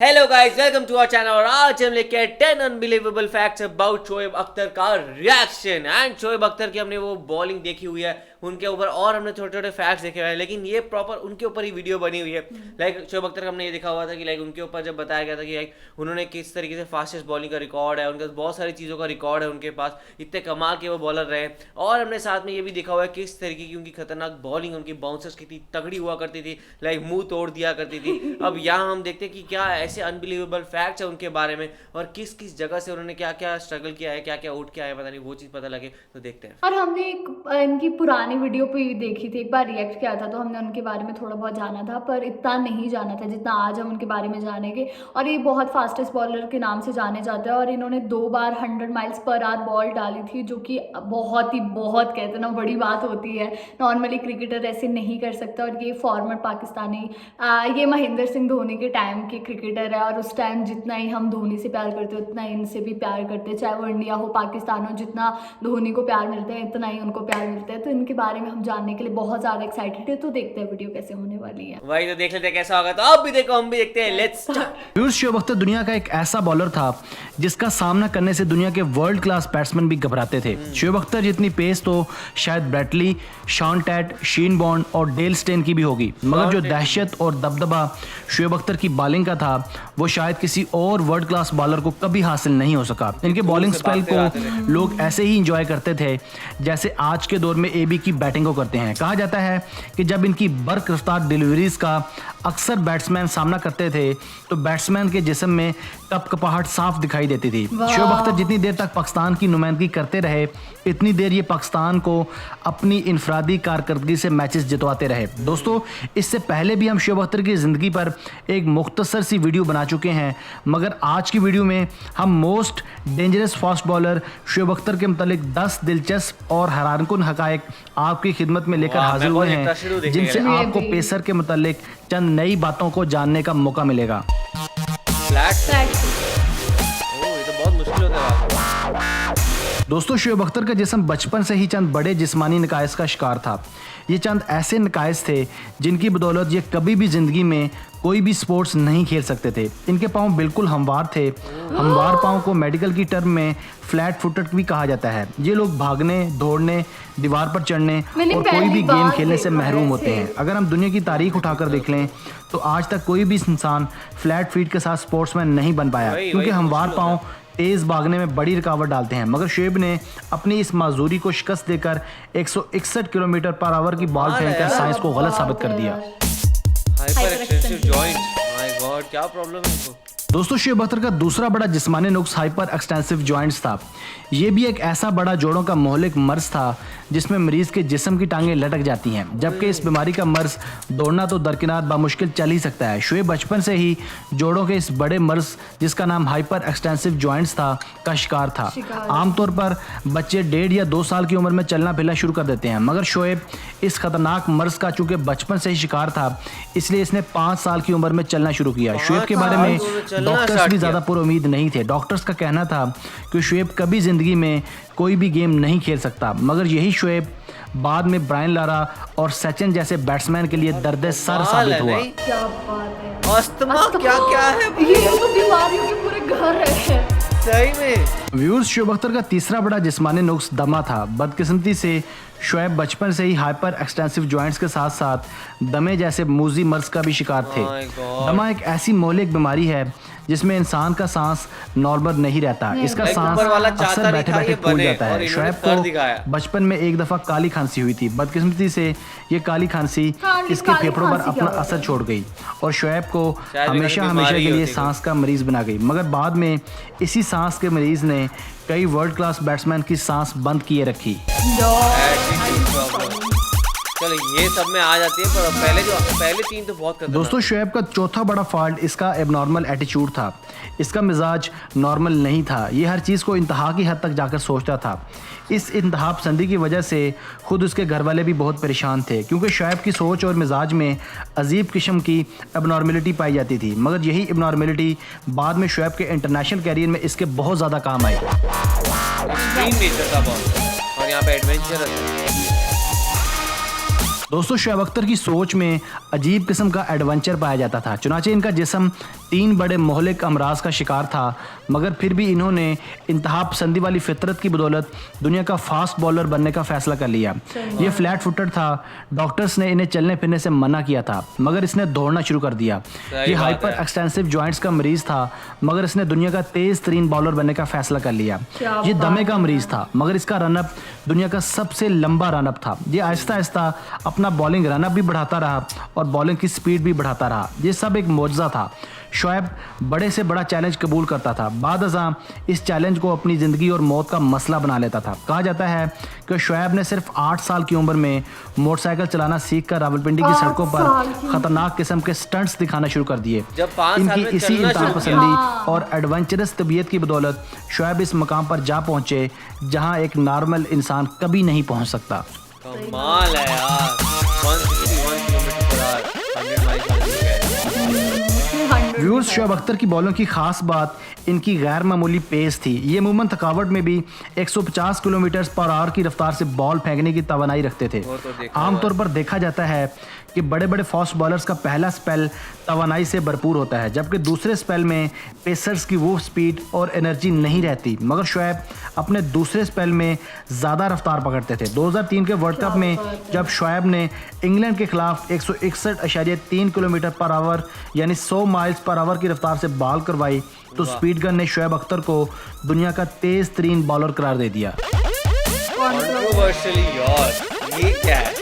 Hello guys, welcome to our channel. और आज हम लेके आए 10 unbelievable facts about Shoaib Akhtar का रिएक्शन। एंड शोएब अख्तर की हमने वो बॉलिंग देखी हुई है उनके ऊपर, और हमने छोटे छोटे फैक्ट्स देखे हुए हैं, लेकिन ये प्रॉपर उनके ऊपर ही वीडियो बनी हुई है। लाइक शोएब अख्तर का हमने ये देखा हुआ था कि लाइक उनके ऊपर जब बताया गया था कि लाइक उन्होंने किस तरीके से फास्टेस्ट बॉलिंग का रिकॉर्ड है, उनके पास बहुत सारी चीज़ों का रिकॉर्ड है, उनके पास इतने कमाल के वो बॉलर रहे। और हमने साथ में ये भी देखा हुआ है किस तरीके की उनकी खतरनाक बॉलिंग, उनकी बाउंसर्स कितनी तगड़ी हुआ करती थी, लाइक मुंह तोड़ दिया करती थी। अब यहाँ हम देखते हैं कि क्या ऐसे अनबिलीवेबल फैक्ट्स है उनके बारे में, और किस किस जगह से उन्होंने क्या क्या स्ट्रगल किया है, क्या क्या उठ के आया पता नहीं, वो चीज़ पता लगे तो देखते हैं। और हमने एक इनकी पुरानी वीडियो पे देखी थी, एक बार रिएक्ट किया था, तो हमने उनके बारे में थोड़ा बहुत जाना था, पर इतना नहीं जाना था जितना आज हम उनके बारे में जानेंगे। और ये बहुत फास्टेस्ट बॉलर के नाम से जाने जाते हैं, और इन्होंने 2 बार 100 माइल्स पर आवर बॉल डाली थी, जो कि बहुत कहते हैं ना, बड़ी बात होती है। नॉर्मली क्रिकेटर ऐसे नहीं कर सकता। और ये फॉर्मर पाकिस्तानी, ये महेंद्र सिंह धोनी के टाइम के क्रिकेटर है, और उस टाइम जितना ही हम धोनी से प्यार करते हैं उतना ही इनसे भी प्यार करते हैं, चाहे वो इंडिया हो पाकिस्तान हो। जितना धोनी को प्यार मिलता है इतना ही उनको प्यार मिलता है। तो इनके बारे में हम जानने के लिए बहुत ज़्यादा एक्साइटेड है। तो देखते हैं वीडियो कैसे होने वाली है। वही तो देख लेते हैं कैसा होगा। तो आप भी देखो, हम भी देखते हैं। Let's start. शोएब अख्तर दुनिया का एक ऐसा बॉलर था जिसका सामना करने से दुनिया के वर्ल्ड क्लास बैट्समैन भी घबराते थे। शोएब अख्तर जितनी पेस तो शायद ब्रैटली, शॉन टैट, शीन बॉन्ड और डेल स्टेन की भी होगी, मगर जो दहशत और दबदबा शोएब अख्तर की बॉलिंग का था वो शायद किसी और वर्ल्ड क्लास बॉलर को कभी हासिल नहीं हो सका। इनके बॉलिंग स्पेल को लोग ऐसे ही इंजॉय करते थे जैसे आज के दौर में एबी की बैटिंग को करते हैं। कहा जाता है कि जब इनकी बर्क रफ्तार डिलीवरीज का अक्सर बैट्समैन सामना करते थे तो बैट्समैन के जिस्म में कपकपाहट साफ दिखाई देती थी। शोएब अख्तर जितनी देर तक पाकिस्तान की नुमाइंदगी करते रहे इतनी देर ये पाकिस्तान को अपनी इनफरादी कारकर्दगी से मैचेस जितवाते रहे। दोस्तों, इससे पहले भी हम शोएब अख्तर की ज़िंदगी पर एक मुख्तसर सी वीडियो बना चुके हैं, मगर आज की वीडियो में हम most dangerous fast bowler Shoaib Akhtar के मुतालिक 10 दिलचस्प और हैरानकुन हकायक आपकी खिदमत में लेकर हाजिर हुए हैं, जिनसे आपको पेसर के मुतालिक चंद नई बातों को जानने का मौका मिलेगा। फ्लैट। ओह, ये तो बहुत मुश्किल होता है। दोस्तों, शोएब अख्तर का जिस्म बचपन से ही चंद बड़े जिस्मानी नकाइस का शिकार था। ये चंद ऐसे नकाइस थे जिनकी बदौलत ये कभी भी ज़िंदगी में कोई भी स्पोर्ट्स नहीं खेल सकते थे। इनके पाँव बिल्कुल हमवार थे। हमवार पाँव को मेडिकल की टर्म में फ्लैट फुटेड भी कहा जाता है। ये लोग भागने, दौड़ने, दीवार पर चढ़ने और कोई भी गेम खेलने से महरूम होते हैं। अगर हम दुनिया की तारीख उठाकर देख लें तो आज तक कोई भी इंसान फ्लैट फीट के साथ स्पोर्ट्समैन नहीं बन पाया, क्योंकि हमवार पाँव तेज भागने में बड़ी रुकावट डालते हैं। मगर शोएब ने अपनी इस माजूरी को शिकस्त देकर 161 किलोमीटर पर आवर की बॉल फेंककर साइंस को गलत साबित कर दिया। Hyper extensive joint, my God, क्या प्रॉब्लम है इनको। दोस्तों, शोएब अख्तर का दूसरा बड़ा जिस्मानी नुक्स हाइपर एक्सटेंसिव जॉइंट्स था। ये भी एक ऐसा बड़ा जोड़ों का मोहलिक मर्ज था जिसमें मरीज के जिस्म की टांगें लटक जाती हैं, जबकि इस बीमारी का मर्ज दौड़ना तो दरकिनार बामुश्किल चल ही सकता है। शोएब बचपन से ही जोड़ों के इस बड़े मर्ज जिसका नाम हाइपर एक्सटेंसिव जॉइंट्स था का शिकार था। आमतौर पर बच्चे 1.5 या 2 साल की उम्र में चलना फिरना शुरू कर देते हैं, मगर शोएब इस खतरनाक मर्ज का चूंकि बचपन से ही शिकार था इसलिए इसने 5 साल की उम्र में चलना शुरू किया। शोएब के बारे में डॉक्टर्स भी ज़्यादा पुरुमीद नहीं थे। डॉक्टर्स का कहना था कि शोएब कभी ज़िंदगी में कोई भी गेम नहीं खेल सकता, मगर यही शोएब बाद में ब्रायन लारा और सचिन जैसे बैट्समैन के लिए दर्द सर साबित हुआ। क्या बात है। अस्थमा क्या क्या है ये तो बीमारियों के पूरे घर है सही में। व्यूअर्स, शोएब अख्तर का तीसरा बड़ा जिस्मानी नुक्स दमा था। बदकिस्मती से शोएब बचपन से ही हाइपर एक्सटेंसिव जॉइंट्स के साथ साथ दमे जैसे मूजी मर्ज का भी शिकार थे। दमा एक ऐसी मौलिक बीमारी है जिसमें इंसान का सांस नॉर्मल नहीं रहता। इसका सांस अक्सर बैठे बैठे फूल जाता है। शोएब को बचपन में एक दफ़ा काली खांसी हुई थी। बदकिस्मती से ये काली खांसी इसके फेफड़ों पर अपना असर छोड़ गई और शोएब को हमेशा के लिए सांस का मरीज बना गई। मगर बाद में इसी सांस के मरीज ने कई वर्ल्ड क्लास बैट्समैन की सांस बंद किए रखी। चलो ये सब में आ जाती है, पर पहले 3 तो बहुत खतरनाक। दोस्तों, शोएब का चौथा बड़ा फॉल्ट इसका एबनॉर्मल एटीट्यूड था। इसका मिजाज नॉर्मल नहीं था। ये हर चीज़ को इंतहा की हद तक जाकर सोचता था। इस इंतहा पसंदी की वजह से खुद उसके घर वाले भी बहुत परेशान थे, क्योंकि शोएब की सोच और मिजाज में अजीब किस्म की एबनॉर्मलिटी पाई जाती थी। मगर यही एबनॉर्मलिटी बाद में शोएब के इंटरनेशनल कैरियर में इसके बहुत ज़्यादा काम आई। एक्सट्रीम नेचर का बॉल, और यहाँ पे एडवेंचर है। दोस्तों शोएब अख्तर की सोच में अजीब किस्म का एडवेंचर पाया जाता था। चुनाचे इनका जिस्म 3 बड़े मोहलिक अमराज का शिकार था, मगर फिर भी इन्होंने इंतहा पसंदी वाली फितरत की बदौलत दुनिया का फास्ट बॉलर बनने का फैसला कर लिया। ये फ्लैट फुटेड था, डॉक्टर्स ने इन्हें चलने फिरने से मना किया था, मगर इसने दौड़ना शुरू कर दिया। ये हाइपर एक्सटेंसिव जॉइंट्स का मरीज था, मगर इसने दुनिया का तेज तरीन बॉलर बनने का फैसला कर लिया। ये दमे का मरीज था, मगर इसका रनअप दुनिया का सबसे लंबा रनअप था। ये आहिस्ता आहिस्ता अपना बॉलिंग रनअप भी बढ़ाता रहा और बॉलिंग की स्पीड भी बढ़ाता रहा। ये सब एक मौजज़ा था। शोएब बड़े से बड़ा चैलेंज कबूल करता था, बाद अज़ां इस चैलेंज को अपनी ज़िंदगी और मौत का मसला बना लेता था। कहा जाता है कि शोएब ने सिर्फ 8 साल की उम्र में मोटरसाइकिल चलाना सीखकर रावलपिंडी की सड़कों पर खतरनाक किस्म के स्टंट्स दिखाना शुरू कर दिए। इनकी इसी इंतहा पसंदी और एडवेंचरस तबीयत की बदौलत शोएब इस मकाम पर जा पहुंचे जहां एक नॉर्मल इंसान कभी नहीं पहुंच सकता। कमाल है यार, 161 किलोमीटर व्यूअर्स, शोएब अख्तर की बॉलों की खास बात इनकी गैर मामूली पेस थी। ये अमूमन थकावट में भी 150 किलोमीटर पर आवर की रफ्तार से बॉल फेंकने की तवानाई रखते थे। आमतौर पर देखा जाता है कि बड़े बड़े फास्ट बॉलर्स का पहला स्पेल तवानाई से भरपूर होता है, जबकि दूसरे स्पेल में पेसर्स की वो स्पीड और एनर्जी नहीं रहती। मगर शोएब अपने दूसरे स्पेल में ज़्यादा रफ्तार पकड़ते थे। 2003 के वर्ल्ड कप में जब शोएब ने इंग्लैंड के खिलाफ 161.3 किलोमीटर पर आवर यानी 100 माइल्स पर आवर की रफ्तार से बॉल करवाई, तो स्पीड गन ने शोएब अख्तर को दुनिया का तेज तरीन बॉलर करार दे दिया। कंट्रोवर्शियली यार, ये क्या है?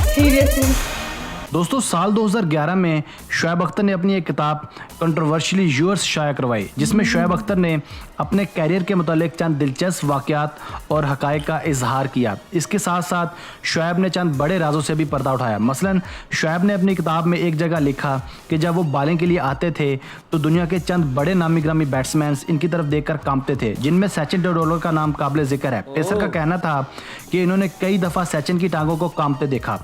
सीरियसली दोस्तों साल 2011 में शोएब अख्तर ने अपनी एक किताब कंट्रोवर्शियली यूअर्स शाया करवाई, जिसमें शोएब अख्तर ने अपने कैरियर के मुतालिक चंद दिलचस्प वाक़यात और हक़ाइक़ का इजहार किया। इसके साथ साथ शोएब ने चंद बड़े राजों से भी पर्दा उठाया। मसलन शोएब ने अपनी किताब में एक जगह लिखा कि जब वो बॉलिंग के लिए आते थे तो दुनिया के चंद बड़े नामी ग्रामी बैट्समैन इनकी तरफ देखकर कांपते थे, जिनमें सचिन तेंदुलकर का नाम काबिल ज़िक्र है। पेसर का कहना था कि इन्होंने कई दफ़ा सचिन की टांगों को कांपते देखा,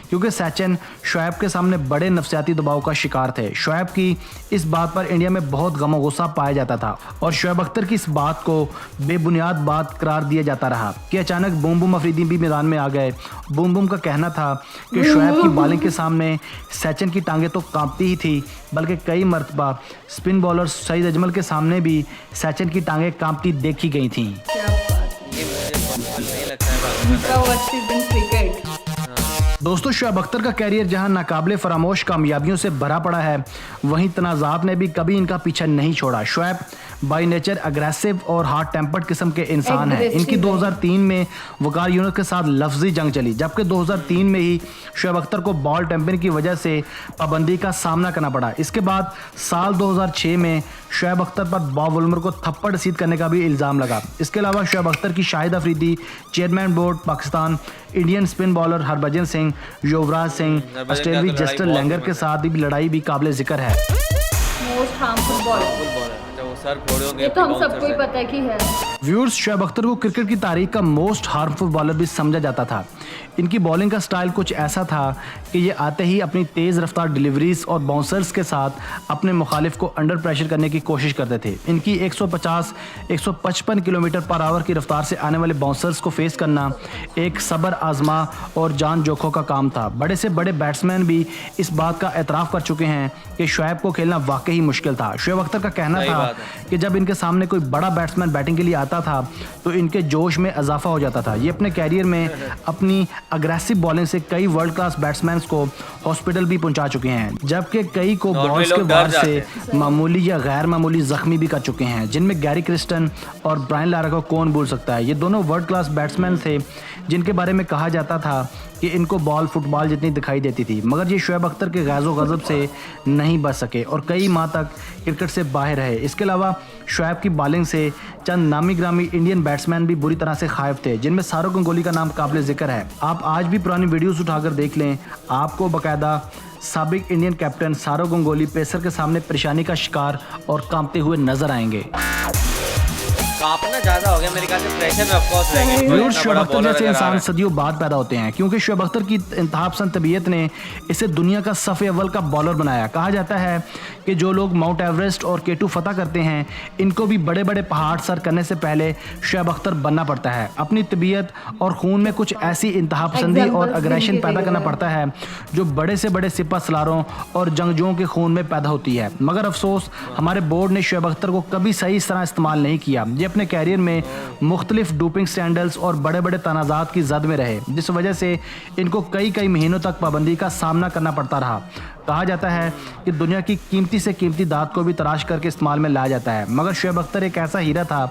क्योंकि सचिन शोएब के सामने बड़े नफसियाती दबाव का शिकार थे। शोएब की इस बात पर इंडिया में बहुत गम गुस्सा पाया जाता था और शोएब अख्तर की इस बात को बेबुनियाद बात करार दिया जाता रहा कि अचानक बूम बूम अफरीदी भी मैदान में आ गए। बूम बूम का कहना था कि शोएब की बॉलिंग के सामने सचिन की टांगें तो कांपती ही थी, बल्कि कई मरतबा स्पिन बॉलर सईद अजमल के सामने भी सचिन की टांगें कांपती देखी गई थीं। दोस्तों शोएब अख्तर का कैरियर जहां नाकाबिले फरामोश कामयाबियों से भरा पड़ा है, वहीं तनाज़ात ने भी कभी इनका पीछा नहीं छोड़ा। शोएब बाई नेचर अग्रेसिव और हार्ट टेम्पर्ड किस्म के इंसान हैं। इनकी 2003 में वकार यूनिस के साथ लफ्जी जंग चली, जबकि 2003 में ही शोएब अख्तर को बॉल टेम्परिंग की वजह से पाबंदी का सामना करना पड़ा। इसके बाद साल 2006 में शोएब अख्तर पर बॉब वुलमर को थप्पड़ रसीद करने का भी इल्ज़ाम लगा। इसके अलावा शोएब अख्तर की Shahid Afridi, chairman board Pakistan, Indian spin bowler Harbhajan Singh, Yuvraj Singh, ऑस्ट्रेलियाई जस्टिन लैंगर के साथ भी लड़ाई भी काबिल जिक्र है। मोस्ट हार्मफुल बॉलर ये तो हम सबको ही पता है कि है। व्यूअर्स, शोएब अख्तर को क्रिकेट की तारीख का मोस्ट हार्मफुल बॉलर भी समझा जाता था। इनकी बॉलिंग का स्टाइल कुछ ऐसा था कि ये आते ही अपनी तेज़ रफ्तार डिलीवरीज और बाउंसर्स के साथ अपने मुखालिफ को अंडर प्रेशर करने की कोशिश करते थे। इनकी 150-155 किलोमीटर पर आवर की रफ्तार से आने वाले बाउंसर्स को फेस करना एक सब्र आजमा और जान जोखों का काम था। बड़े से बड़े बैट्समैन भी इस बात का एतराफ़ कर चुके हैं कि शोएब को खेलना वाकई ही मुश्किल था। शोएब अख्तर का कहना था कि जब इनके सामने कोई बड़ा बैट्समैन बैटिंग के लिए आता था तो इनके जोश में इजाफा हो जाता था। ये अपने कैरियर में अपनी अग्रेसिव बॉलिंग से कई वर्ल्ड क्लास बैट्समैन को हॉस्पिटल भी पहुंचा चुके हैं, जबकि कई को बॉल्स के वार से मामूली या गैर मामूली जख्मी भी कर चुके हैं, जिनमें गैरी क्रिस्टन और ब्रायन लारा को कौन भूल सकता है। ये दोनों वर्ल्ड क्लास बैट्समैन थे जिनके बारे में कहा जाता था कि इनको बॉल फुटबॉल जितनी दिखाई देती थी, मगर ये शोएब अख्तर के गैज़ो गज़ब से नहीं बच सके और कई माह तक क्रिकेट से बाहर रहे। इसके अलावा शोएब की बॉलिंग से चंद नामी ग्रामी इंडियन बैट्समैन भी बुरी तरह से खायफ थे, जिनमें सौरव गंगोली का नाम काबिल जिक्र है। आप आज भी पुरानी वीडियोस उठाकर देख लें, आपको बाकायदा साबिक Indian captain Sourav Ganguly pacer के सामने परेशानी का शिकार और कांपते हुए नजर आएंगे। कांपना ज्यादा हो गया मेरे ख्याल से, प्रेशर में ऑफ कोर्स रहेंगे। व्यूअर्स, शोएब अख्तर जैसे इंसान सदियों बाद पैदा होते हैं, क्योंकि शोएब अख्तर की इंतहापसंद तबीयत ने इसे दुनिया का सफ़े अव्वल का बॉलर बनाया। कहा जाता है कि जो लोग माउंट एवरेस्ट और K2 फतह करते हैं, इनको भी बड़े बड़े पहाड़ सर करने से पहले शोएब अख्तर बनना पड़ता है। अपनी तबीयत और खून में कुछ ऐसी इंतहापसंदी और अग्रेशन पैदा करना पड़ता है जो बड़े से बड़े सिपह सलारों और जंगजुओं के खून में पैदा होती है। मगर अफसोस, हमारे बोर्ड ने शोएब अख्तर को कभी सही इस तरह इस्तेमाल नहीं किया। ये अपने कैरियर में मुख्तलिफ डोपिंग स्कैंडल्स और बड़े बड़े तनाज़ात की जद में रहे, जिस वजह से इनको कई महीनों तक पाबंदी का सामना करना पड़ता रहा। कहा जाता है कि दुनिया की कीमती से कीमती दात को भी तराश करके इस्तेमाल में लाया जाता है, मगर शोएब अख्तर एक ऐसा हीरा था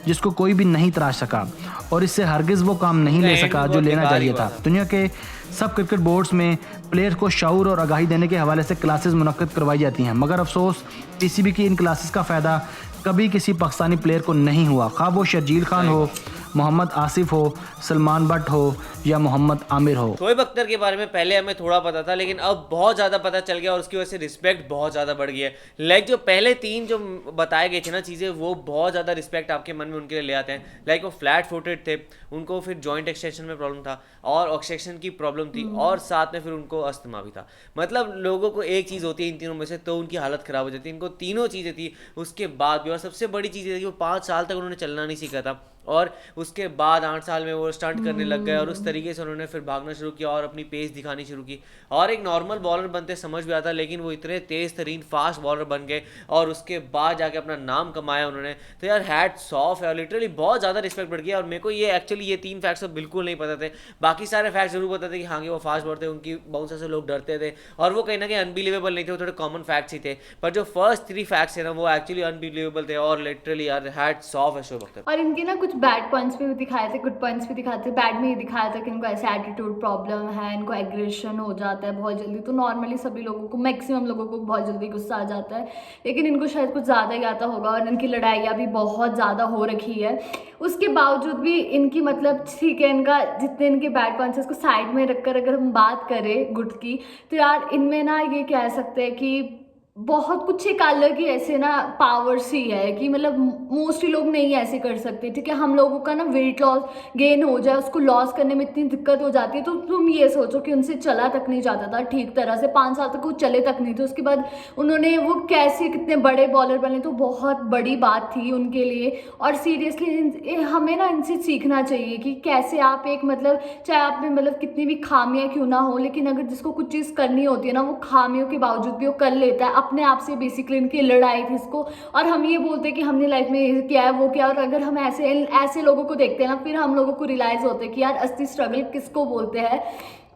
जिसको कोई भी नहीं तराश सका और इससे हरगिज़ वो काम नहीं ले सका जो लेना चाहिए था। दुनिया के सब क्रिकेट बोर्ड्स में प्लेयर्स को शऊर और आगाही देने के हवाले से क्लासेस मुनक्किद करवाई जाती हैं, मगर अफसोस पीसीबी की इन क्लासेस का फ़ायदा कभी किसी पाकिस्तानी प्लेयर को नहीं हुआ, खा वो शर्जील खान हो, मोहम्मद आसिफ हो, सलमान बट हो या मोहम्मद आमिर हो। शोएब अख्तर के बारे में पहले हमें थोड़ा पता था, लेकिन अब बहुत ज़्यादा पता चल गया और उसकी वजह से रिस्पेक्ट बहुत ज़्यादा बढ़ गई है। लाइक जो पहले 3 जो बताए गए थे ना चीज़ें, वो बहुत ज़्यादा रिस्पेक्ट आपके मन में उनके लिए ले आते हैं। लाइक वो फ्लैट फुटेड थे, उनको फिर जॉइंट एक्सटेंशन में प्रॉब्लम था और ऑक्सीजन की प्रॉब्लम थी और साथ में फिर उनको अस्थमा भी था। मतलब लोगों को एक चीज़ होती है इन तीनों में से, तो उनकी हालत ख़राब हो जाती है। इनको तीनों चीज़ें थी उसके बाद भी, और सबसे बड़ी चीज़ है कि वो 5 साल तक उन्होंने चलना नहीं सीखा था और उसके बाद 8 साल में वो स्टंट करने लग गए और उस तरीके से उन्होंने फिर भागना शुरू किया और अपनी पेस दिखानी शुरू की और एक नॉर्मल बॉलर बनते समझ भी आता, लेकिन वो इतने तेज़ तरीन फास्ट बॉलर बन गए और उसके बाद जाके अपना नाम कमाया उन्होंने। तो यार हैट्स ऑफ है, लिटरली बहुत ज़्यादा रिस्पेक्ट बढ़ गया। और मेरे को ये एक्चुअली ये 3 फैक्ट्स तो बिल्कुल नहीं पता थे, बाकी सारे फैक्ट्स जरूर पता थे कि हाँ कि वो फास्ट बॉलर थे, उनकी बाउंसर से लोग डरते थे और वो कहीं ना कहीं अनबिलीवेबल नहीं थे, वो थोड़े कॉमन फैक्ट्स ही थे। पर जो फर्स्ट 3 फैक्ट्स थे ना, वो एक्चुअली अनबिलीवेबल थे और लिटरली यार हैट्स ऑफ है शोएब अख्तर। और इनके ना कुछ बैड पॉइंट्स भी दिखाए थे, गुड पॉइंट्स भी दिखाए थे। बैड में ये दिखाया था कि इनको ऐसे एटीट्यूड प्रॉब्लम है, इनको एग्रेशन हो जाता है बहुत जल्दी। तो नॉर्मली सभी लोगों को, मैक्सिमम लोगों को बहुत जल्दी गुस्सा आ जाता है, लेकिन इनको शायद कुछ ज़्यादा ही आता होगा और इनकी लड़ाइयाँ भी बहुत ज़्यादा हो रखी है। उसके बावजूद भी इनकी मतलब ठीक है, इनका जितने इनके बैड पॉइंट्स उसको साइड में रखकर अगर हम बात करें गुड की, तो यार इनमें ना ये कह सकते हैं कि बहुत कुछ एक अलग ही ऐसे ना पावर सी है कि मतलब मोस्टली लोग नहीं ऐसे कर सकते। ठीक है, हम लोगों का ना वेट लॉस गेन हो जाए, उसको लॉस करने में इतनी दिक्कत हो जाती है। तो तुम ये सोचो कि उनसे चला तक नहीं जाता था ठीक तरह से, 5 साल तक वो चले तक नहीं थे। उसके बाद उन्होंने वो कैसे कितने बड़े बॉलर बने, तो बहुत बड़ी बात थी उनके लिए। और सीरियसली हमें ना इनसे सीखना चाहिए कि कैसे आप एक मतलब, चाहे आप में मतलब कितनी भी खामियां क्यों ना हो, लेकिन अगर जिसको कुछ चीज़ करनी होती है ना, वो खामियों के बावजूद भी वो कर लेता है अपने आप से। बेसिकली इनकी लड़ाई थी इसको, और हम ये बोलते हैं कि हमने लाइफ में ये किया है वो किया, और अगर हम ऐसे लोगों को देखते हैं ना, फिर हम लोगों को रियलाइज होता है कि यार असली स्ट्रगल किसको बोलते हैं।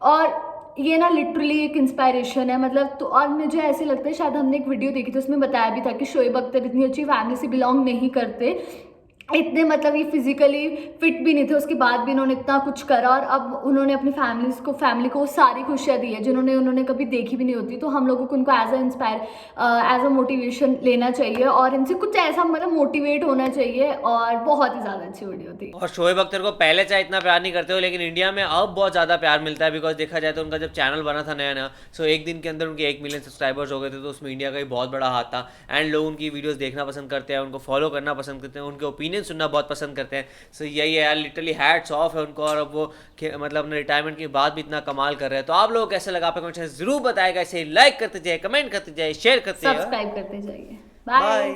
और ये ना लिटरली एक इंस्पायरेशन है मतलब। तो और मुझे ऐसे लगता है, शायद हमने एक वीडियो देखी थी, उसमें बताया भी था कि शोएब अख्तर इतनी अच्छी फैमिली से बिलोंग नहीं करते, इतने मतलब ये फिजिकली फिट भी नहीं थे, उसके बाद भी इन्होंने इतना कुछ करा और अब उन्होंने अपनी फैमिली को सारी खुशियाँ दी है जिन्होंने उन्होंने कभी देखी भी नहीं होती। तो हम लोगों को उनको एज अ मोटिवेशन लेना चाहिए और इनसे कुछ ऐसा मतलब मोटिवेट होना चाहिए। और बहुत ही ज़्यादा अच्छी वीडियो थी। और शोएब अख्तर को पहले चाहे इतना प्यार नहीं करते हो, लेकिन इंडिया में अब बहुत ज़्यादा प्यार मिलता है। बिकॉज देखा जाए तो उनका जब चैनल बना था नया नया, सो एक दिन के अंदर उनके 1 मिलियन सब्सक्राइबर्स हो गए थे, तो उसमें इंडिया का ही बहुत बड़ा हाथ था। एंड लोग उनकी वीडियोस देखना पसंद करते हैं, उनको फॉलो करना पसंद करते हैं, उनके ओपिनियन सुनना बहुत पसंद करते हैं। सो यही है यार, लिटरली हैट्स ऑफ है उनको। और अब वो मतलब अपने रिटायरमेंट के बाद भी इतना कमाल कर रहे हैं। तो आप लोगों को कैसे लगा पे कमेंट जरूर बताएगा। इसे लाइक करते जाइए, कमेंट करते जाइए, शेयर करते जाइए, सब्सक्राइब करते जाइए। बाय।